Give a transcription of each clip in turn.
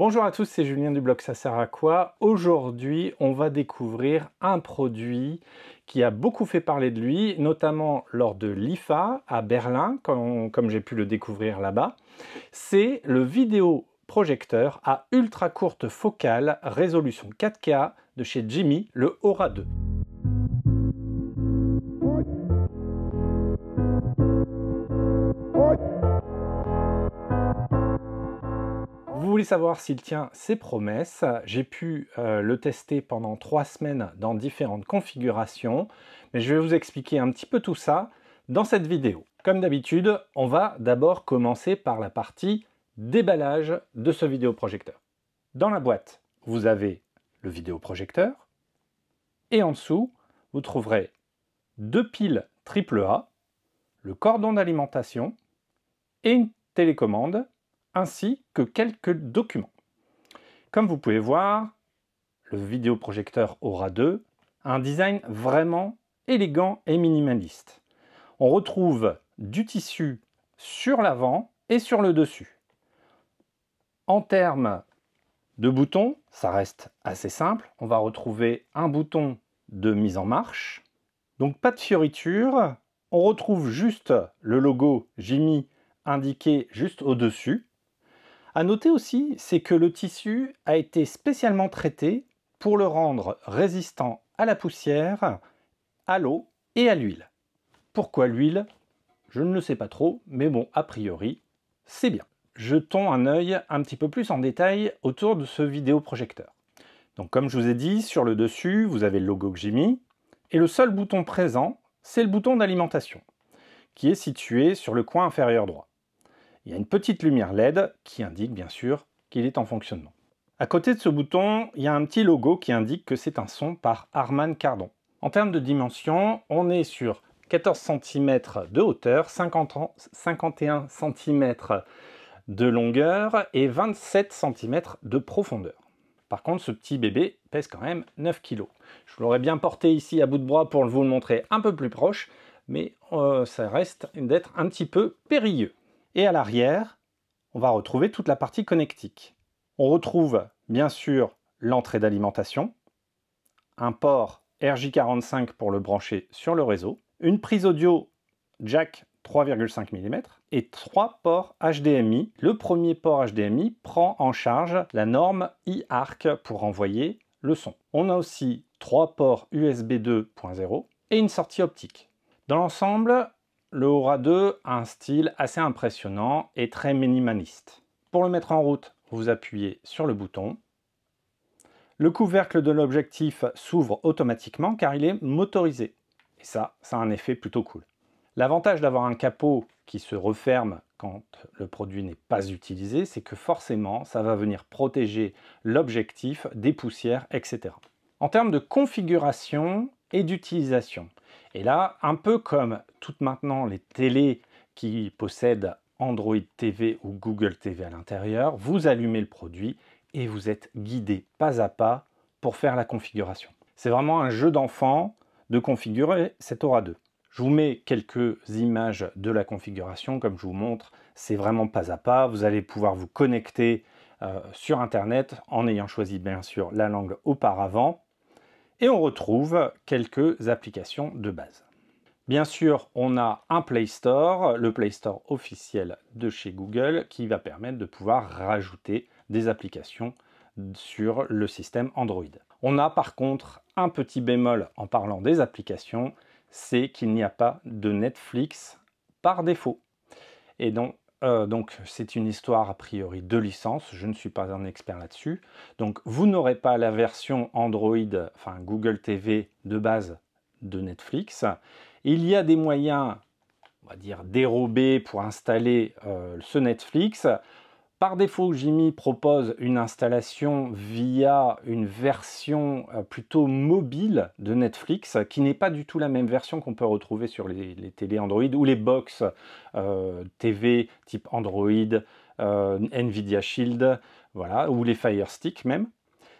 Bonjour à tous, c'est Julien du blog Ça sert à quoi. Aujourd'hui, on va découvrir un produit qui a beaucoup fait parler de lui, notamment lors de l'IFA à Berlin, comme j'ai pu le découvrir là-bas. C'est le vidéoprojecteur à ultra courte focale, résolution 4K de chez Jimmy, le Aura 2. Vous voulez savoir s'il tient ses promesses? J'ai pu le tester pendant 3 semaines dans différentes configurations, mais je vais vous expliquer un petit peu tout ça dans cette vidéo. Comme d'habitude, on va d'abord commencer par la partie déballage de ce vidéoprojecteur. Dans la boîte, vous avez le vidéoprojecteur et en dessous, vous trouverez 2 piles AAA, le cordon d'alimentation et une télécommande, ainsi que quelques documents. Comme vous pouvez voir, le vidéoprojecteur Aura 2 a un design vraiment élégant et minimaliste. On retrouve du tissu sur l'avant et sur le dessus. En termes de boutons, ça reste assez simple. On va retrouver un bouton de mise en marche. Donc pas de fioritures. On retrouve juste le logo Jimmy indiqué juste au-dessus. À noter aussi, c'est que le tissu a été spécialement traité pour le rendre résistant à la poussière, à l'eau et à l'huile. Pourquoi l'huile? Je ne le sais pas trop, mais bon, a priori, c'est bien. Jetons un œil un petit peu plus en détail autour de ce vidéoprojecteur. Donc comme je vous ai dit, sur le dessus, vous avez le logo Jimmy, et le seul bouton présent, c'est le bouton d'alimentation, qui est situé sur le coin inférieur droit. Il y a une petite lumière LED qui indique bien sûr qu'il est en fonctionnement. À côté de ce bouton, il y a un petit logo qui indique que c'est un son par Harman Kardon. En termes de dimension, on est sur 14 cm de hauteur, 51 cm de longueur et 27 cm de profondeur. Par contre, ce petit bébé pèse quand même 9 kg. Je l'aurais bien porté ici à bout de bras pour vous le montrer un peu plus proche, mais ça reste d'être un petit peu périlleux. Et à l'arrière, on va retrouver toute la partie connectique. On retrouve bien sûr l'entrée d'alimentation, un port RJ45 pour le brancher sur le réseau, une prise audio jack 3,5 mm et 3 ports HDMI. Le premier port HDMI prend en charge la norme eARC pour envoyer le son. On a aussi 3 ports USB 2.0 et une sortie optique. Dans l'ensemble, le Aura 2 a un style assez impressionnant et très minimaliste. Pour le mettre en route, vous appuyez sur le bouton. Le couvercle de l'objectif s'ouvre automatiquement car il est motorisé. Et ça a un effet plutôt cool. L'avantage d'avoir un capot qui se referme quand le produit n'est pas utilisé, c'est que forcément, ça va venir protéger l'objectif des poussières, etc. En termes de configuration et d'utilisation, et là, un peu comme toutes maintenant les télés qui possèdent Android TV ou Google TV à l'intérieur, vous allumez le produit et vous êtes guidé pas à pas pour faire la configuration. C'est vraiment un jeu d'enfant de configurer cet Aura 2. Je vous mets quelques images de la configuration, comme je vous montre, c'est vraiment pas à pas. Vous allez pouvoir vous connecter sur Internet en ayant choisi bien sûr la langue auparavant. Et on retrouve quelques applications de base. Bien sûr, on a un Play Store, le Play Store officiel de chez Google, qui va permettre de pouvoir rajouter des applications sur le système Android. On a par contre un petit bémol en parlant des applications, c'est qu'il n'y a pas de Netflix par défaut. Et donc c'est une histoire a priori de licence, je ne suis pas un expert là-dessus. Donc vous n'aurez pas la version Android, enfin Google TV de base de Netflix. Il y a des moyens, on va dire, dérobés pour installer ce Netflix. Par défaut, Jimmy propose une installation via une version plutôt mobile de Netflix, qui n'est pas du tout la même version qu'on peut retrouver sur les télé Android ou les box TV type Android, Nvidia Shield, voilà, ou les Fire Stick même.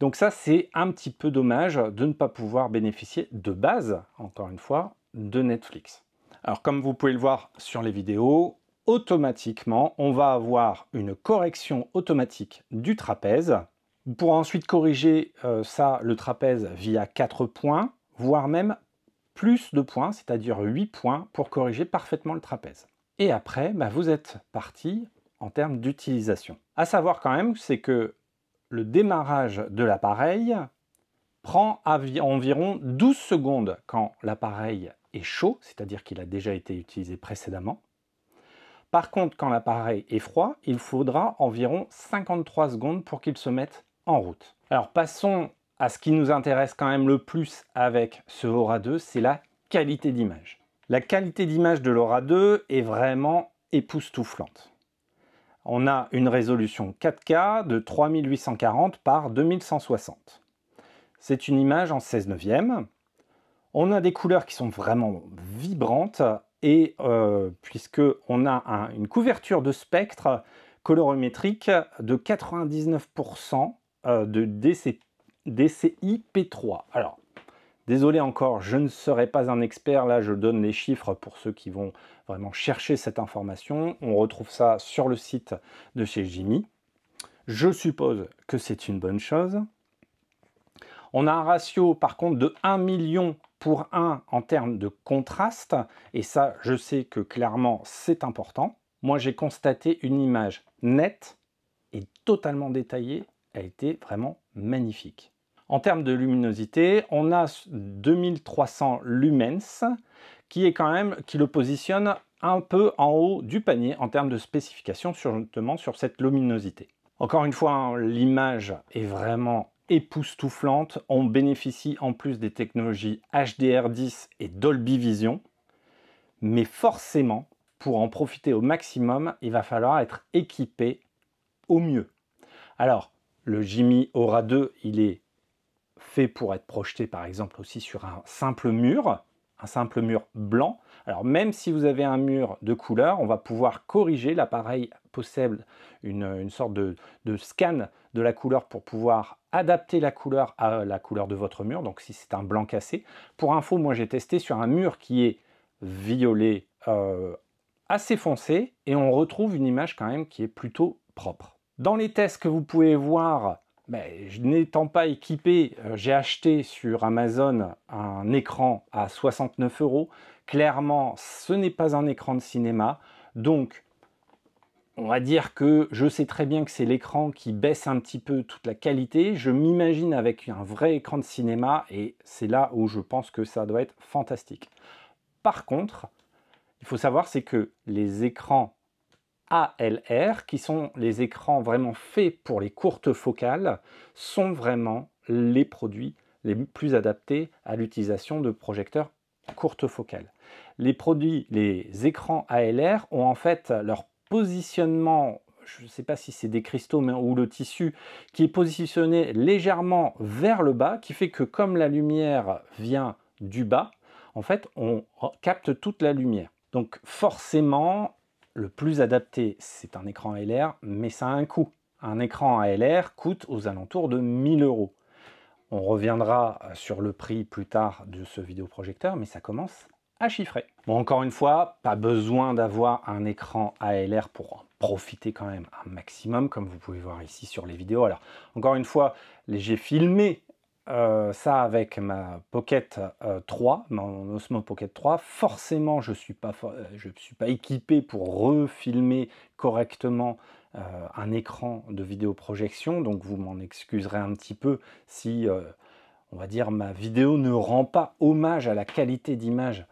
Donc ça, c'est un petit peu dommage de ne pas pouvoir bénéficier de base, encore une fois, de Netflix. Alors comme vous pouvez le voir sur les vidéos, automatiquement, on va avoir une correction automatique du trapèze. Vous pourrez ensuite corriger le trapèze via 4 points, voire même plus de points, c'est-à-dire 8 points pour corriger parfaitement le trapèze. Et après, vous êtes parti en termes d'utilisation. À savoir quand même, c'est que le démarrage de l'appareil prend environ 12 secondes quand l'appareil est chaud, c'est-à-dire qu'il a déjà été utilisé précédemment. Par contre, quand l'appareil est froid, il faudra environ 53 secondes pour qu'il se mette en route. Alors passons à ce qui nous intéresse quand même le plus avec ce Aura 2, c'est la qualité d'image. La qualité d'image de l'Aura 2 est vraiment époustouflante. On a une résolution 4K de 3840 par 2160. C'est une image en 16 neuvième. On a des couleurs qui sont vraiment vibrantes et puisqu'on a une couverture de spectre colorimétrique de 99% de DCI P3. Alors, désolé encore, je ne serai pas un expert, là je donne les chiffres pour ceux qui vont vraiment chercher cette information. On retrouve ça sur le site de chez Jimmy. Je suppose que c'est une bonne chose. On a un ratio par contre de 1 million pour 1 en termes de contraste, et ça je sais que clairement c'est important. Moi j'ai constaté une image nette et totalement détaillée, elle était vraiment magnifique. En termes de luminosité, on a 2300 lumens qui le positionne un peu en haut du panier en termes de spécifications justement sur cette luminosité. Encore une fois, l'image est vraiment époustouflante. On bénéficie en plus des technologies HDR10 et Dolby Vision. Mais forcément, pour en profiter au maximum, il va falloir être équipé au mieux. Alors, le Jimmy Aura 2, il est fait pour être projeté par exemple aussi sur un simple mur blanc. Alors même si vous avez un mur de couleur, on va pouvoir corriger. L'appareil possède une sorte de scan de la couleur pour pouvoir adapter la couleur à la couleur de votre mur. Donc si c'est un blanc cassé. Pour info, moi j'ai testé sur un mur qui est violet assez foncé et on retrouve une image quand même qui est plutôt propre. Dans les tests que vous pouvez voir, n'étant pas équipé, j'ai acheté sur Amazon un écran à 69 €. Clairement, ce n'est pas un écran de cinéma. Donc, on va dire que je sais très bien que c'est l'écran qui baisse un petit peu toute la qualité. Je m'imagine avec un vrai écran de cinéma et c'est là où je pense que ça doit être fantastique. Par contre, il faut savoir c'est que les écrans ALR, qui sont les écrans vraiment faits pour les courtes focales, sont vraiment les produits les plus adaptés à l'utilisation de projecteurs courtes focales. Les écrans ALR ont en fait leur positionnement, je ne sais pas si c'est des cristaux ou le tissu, qui est positionné légèrement vers le bas, qui fait que comme la lumière vient du bas, en fait on capte toute la lumière. Donc forcément, le plus adapté, c'est un écran ALR, mais ça a un coût. Un écran ALR coûte aux alentours de 1000 €. On reviendra sur le prix plus tard de ce vidéoprojecteur, mais ça commence à chiffrer. Bon, encore une fois, pas besoin d'avoir un écran ALR pour en profiter quand même un maximum, comme vous pouvez voir ici sur les vidéos. Alors, encore une fois, j'ai filmé ça avec ma Pocket 3, mon Osmo Pocket 3. Forcément, je ne suis pas équipé pour refilmer correctement un écran de vidéoprojection, donc vous m'en excuserez un petit peu si, on va dire, ma vidéo ne rend pas hommage à la qualité d'image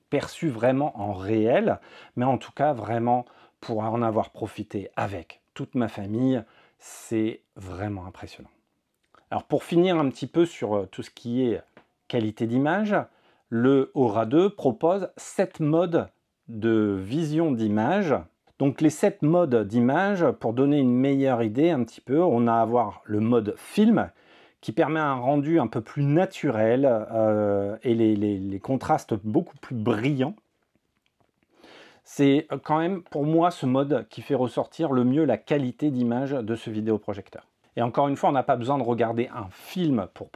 perçue vraiment en réel, mais en tout cas, vraiment, pour en avoir profité avec toute ma famille, c'est vraiment impressionnant. Alors pour finir un petit peu sur tout ce qui est qualité d'image, le Aura 2 propose 7 modes de vision d'image. Donc les 7 modes d'image, pour donner une meilleure idée un petit peu, on a à voir le mode film qui permet un rendu un peu plus naturel et les contrastes beaucoup plus brillants. C'est quand même pour moi ce mode qui fait ressortir le mieux la qualité d'image de ce vidéoprojecteur. Et encore une fois, on n'a pas besoin de regarder un film pour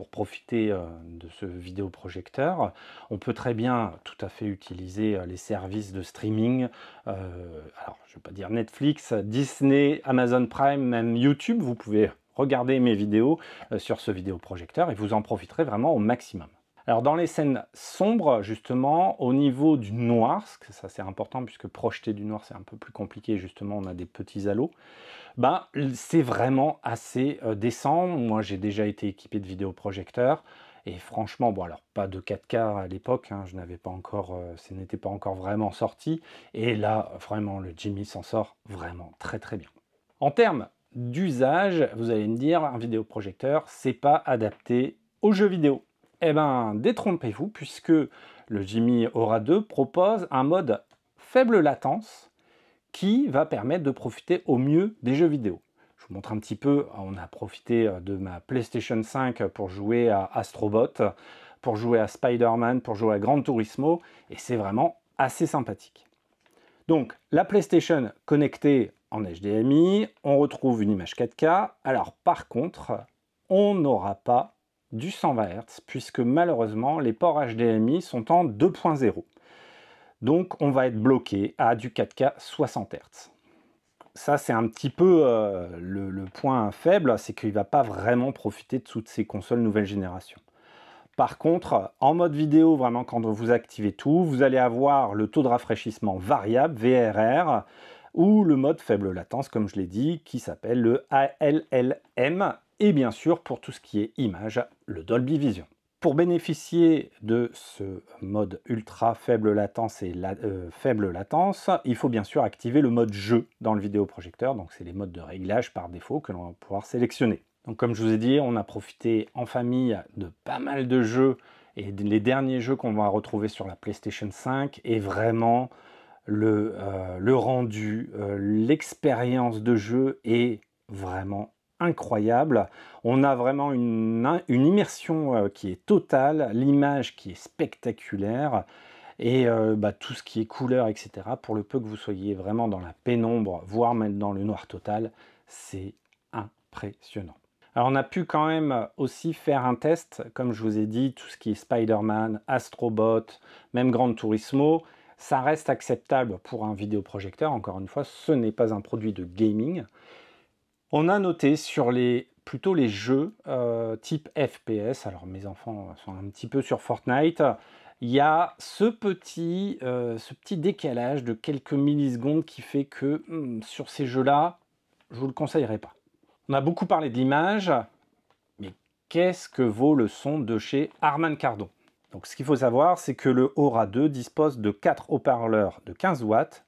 profiter de ce vidéoprojecteur. On peut très bien tout à fait utiliser les services de streaming. Alors, je ne vais pas dire Netflix, Disney, Amazon Prime, même YouTube. Vous pouvez regarder mes vidéos sur ce vidéoprojecteur et vous en profiterez vraiment au maximum. Alors dans les scènes sombres, justement, au niveau du noir, ça c'est important puisque projeter du noir c'est un peu plus compliqué, justement on a des petits halos, ben, c'est vraiment assez décent. Moi j'ai déjà été équipé de vidéoprojecteurs et franchement, bon alors pas de 4K à l'époque, hein, je n'avais pas encore, ce n'était pas encore vraiment sorti, et là vraiment le Jimmy s'en sort vraiment très très bien. En termes d'usage, vous allez me dire, un vidéoprojecteur, c'est pas adapté aux jeux vidéo. Eh ben, détrompez-vous, puisque le Jimmy Aura 2 propose un mode faible latence qui va permettre de profiter au mieux des jeux vidéo. Je vous montre un petit peu, on a profité de ma PlayStation 5 pour jouer à Astrobot, pour jouer à Spider-Man, pour jouer à Gran Turismo, et c'est vraiment assez sympathique. Donc, la PlayStation connectée en HDMI, on retrouve une image 4K. Alors, par contre, on n'aura pas du 120 Hz, puisque malheureusement, les ports HDMI sont en 2.0. Donc, on va être bloqué à du 4K 60 Hz. Ça, c'est un petit peu le point faible, c'est qu'il ne va pas vraiment profiter de toutes ces consoles nouvelle génération. Par contre, en mode vidéo, vraiment quand vous activez tout, vous allez avoir le taux de rafraîchissement variable, VRR, ou le mode faible latence, comme je l'ai dit, qui s'appelle le ALLM, et bien sûr, pour tout ce qui est image, le Dolby Vision. Pour bénéficier de ce mode ultra faible latence et faible latence, il faut bien sûr activer le mode jeu dans le vidéoprojecteur, donc c'est les modes de réglage par défaut que l'on va pouvoir sélectionner. Donc comme je vous ai dit, on a profité en famille de pas mal de jeux, et les derniers jeux qu'on va retrouver sur la PlayStation 5 est vraiment le rendu, l'expérience de jeu est vraiment incroyable. On a vraiment une immersion qui est totale, l'image qui est spectaculaire, et tout ce qui est couleur, etc. Pour le peu que vous soyez vraiment dans la pénombre, voire même dans le noir total, c'est impressionnant. Alors on a pu quand même aussi faire un test, comme je vous ai dit, tout ce qui est Spider-Man, Astrobot, même Gran Turismo, ça reste acceptable pour un vidéoprojecteur. Encore une fois, ce n'est pas un produit de gaming. On a noté sur plutôt les jeux type FPS, alors mes enfants sont un petit peu sur Fortnite, il y a ce petit décalage de quelques millisecondes qui fait que sur ces jeux-là, je ne vous le conseillerais pas. On a beaucoup parlé de l'image, mais qu'est-ce que vaut le son de chez Harman Kardon? Donc ce qu'il faut savoir, c'est que le Aura 2 dispose de 4 haut-parleurs de 15 watts,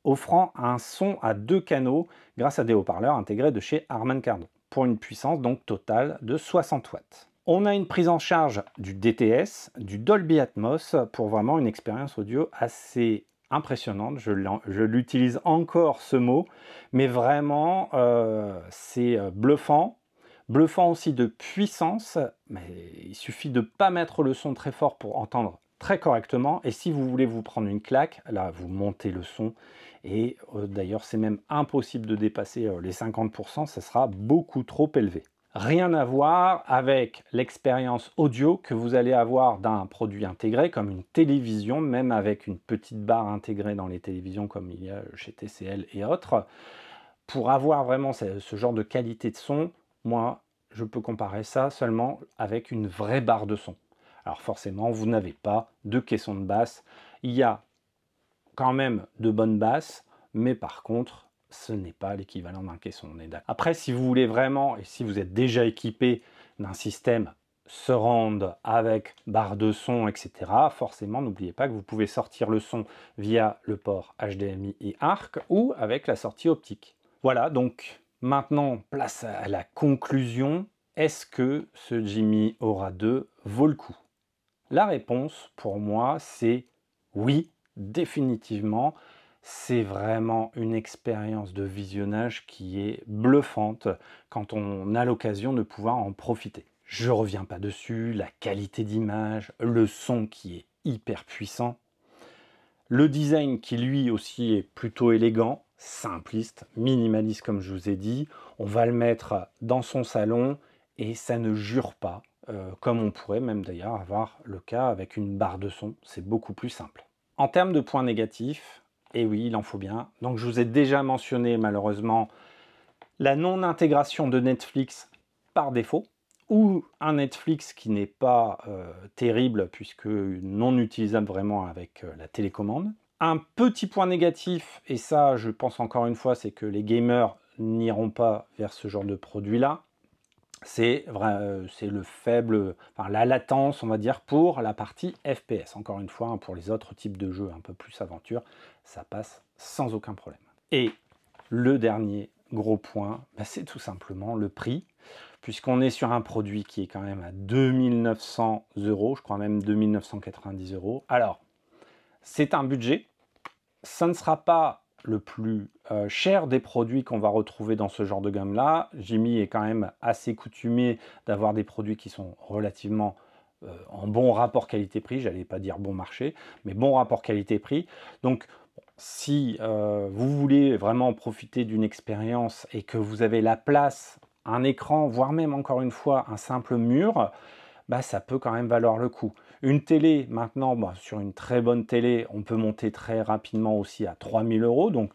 offrant un son à 2 canaux grâce à des haut-parleurs intégrés de chez Harman Kardon, pour une puissance donc totale de 60 watts. On a une prise en charge du DTS, du Dolby Atmos, pour vraiment une expérience audio assez impressionnante. Je l'utilise encore ce mot, mais vraiment c'est bluffant. Bluffant aussi de puissance, mais il suffit de ne pas mettre le son très fort pour entendre très correctement. Et si vous voulez vous prendre une claque, là vous montez le son. Et d'ailleurs c'est même impossible de dépasser les 50%, ça sera beaucoup trop élevé. Rien à voir avec l'expérience audio que vous allez avoir d'un produit intégré comme une télévision, même avec une petite barre intégrée dans les télévisions comme il y a chez TCL et autres. Pour avoir vraiment ce genre de qualité de son, moi, je peux comparer ça seulement avec une vraie barre de son. Alors forcément, vous n'avez pas de caisson de basse. Il y a quand même de bonnes basses, mais par contre, ce n'est pas l'équivalent d'un caisson. On est d'accord. Après, si vous voulez vraiment, et si vous êtes déjà équipé d'un système surround avec barre de son, etc., forcément, n'oubliez pas que vous pouvez sortir le son via le port HDMI et ARC ou avec la sortie optique. Voilà, donc maintenant, place à la conclusion. Est-ce que ce Jimmy Aura 2 vaut le coup? La réponse, pour moi, c'est oui, définitivement. C'est vraiment une expérience de visionnage qui est bluffante quand on a l'occasion de pouvoir en profiter. Je reviens pas dessus, la qualité d'image, le son qui est hyper puissant, le design qui lui aussi est plutôt élégant, simpliste, minimaliste comme je vous ai dit. On va le mettre dans son salon et ça ne jure pas, comme on pourrait même d'ailleurs avoir le cas avec une barre de son. C'est beaucoup plus simple. En termes de points négatifs, et oui, il en faut bien. Donc je vous ai déjà mentionné malheureusement la non-intégration de Netflix par défaut, ou un Netflix qui n'est pas terrible puisque non utilisable vraiment avec la télécommande. Un petit point négatif, et ça je pense encore une fois, c'est que les gamers n'iront pas vers ce genre de produit-là. C'est le faible, enfin, la latence, on va dire, pour la partie FPS. Encore une fois, hein, pour les autres types de jeux un peu plus aventure, ça passe sans aucun problème. Et le dernier gros point, bah, c'est tout simplement le prix, puisqu'on est sur un produit qui est quand même à 2900 €, je crois même 2990 €. Alors, c'est un budget, ça ne sera pas le plus cher des produits qu'on va retrouver dans ce genre de gamme-là. Jimmy est quand même assez coutumé d'avoir des produits qui sont relativement en bon rapport qualité-prix, j'allais pas dire bon marché, mais bon rapport qualité-prix. Donc, si vous voulez vraiment profiter d'une expérience et que vous avez la place, un écran, voire même encore une fois un simple mur, bah, ça peut quand même valoir le coup. Une télé, maintenant, bah, sur une très bonne télé, on peut monter très rapidement aussi à 3000 €. Donc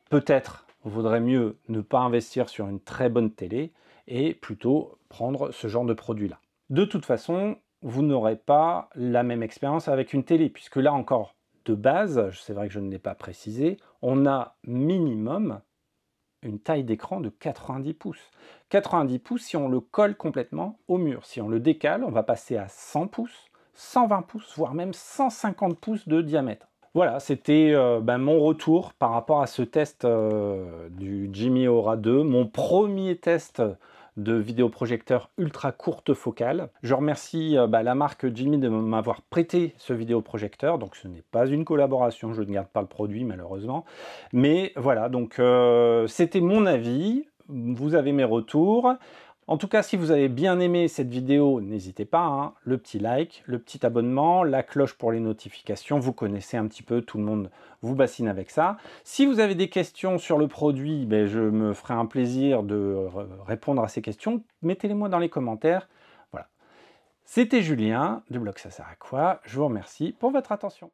peut-être vaudrait mieux ne pas investir sur une très bonne télé et plutôt prendre ce genre de produit-là. De toute façon, vous n'aurez pas la même expérience avec une télé, puisque là encore, de base, c'est vrai que je ne l'ai pas précisé, on a minimum une taille d'écran de 90 pouces. 90 pouces si on le colle complètement au mur. Si on le décale, on va passer à 100 pouces, 120 pouces, voire même 150 pouces de diamètre. Voilà, c'était mon retour par rapport à ce test du Jimmy Aura 2, mon premier test de vidéoprojecteur ultra courte focale. Je remercie la marque Jimmy de m'avoir prêté ce vidéoprojecteur, donc ce n'est pas une collaboration, je ne garde pas le produit malheureusement. Mais voilà, donc c'était mon avis, vous avez mes retours. En tout cas, si vous avez bien aimé cette vidéo, n'hésitez pas, hein, le petit like, le petit abonnement, la cloche pour les notifications, vous connaissez un petit peu, tout le monde vous bassine avec ça. Si vous avez des questions sur le produit, ben, je me ferai un plaisir de répondre à ces questions. Mettez-les-moi dans les commentaires. Voilà. C'était Julien, du blog Ça sert à quoi. Je vous remercie pour votre attention.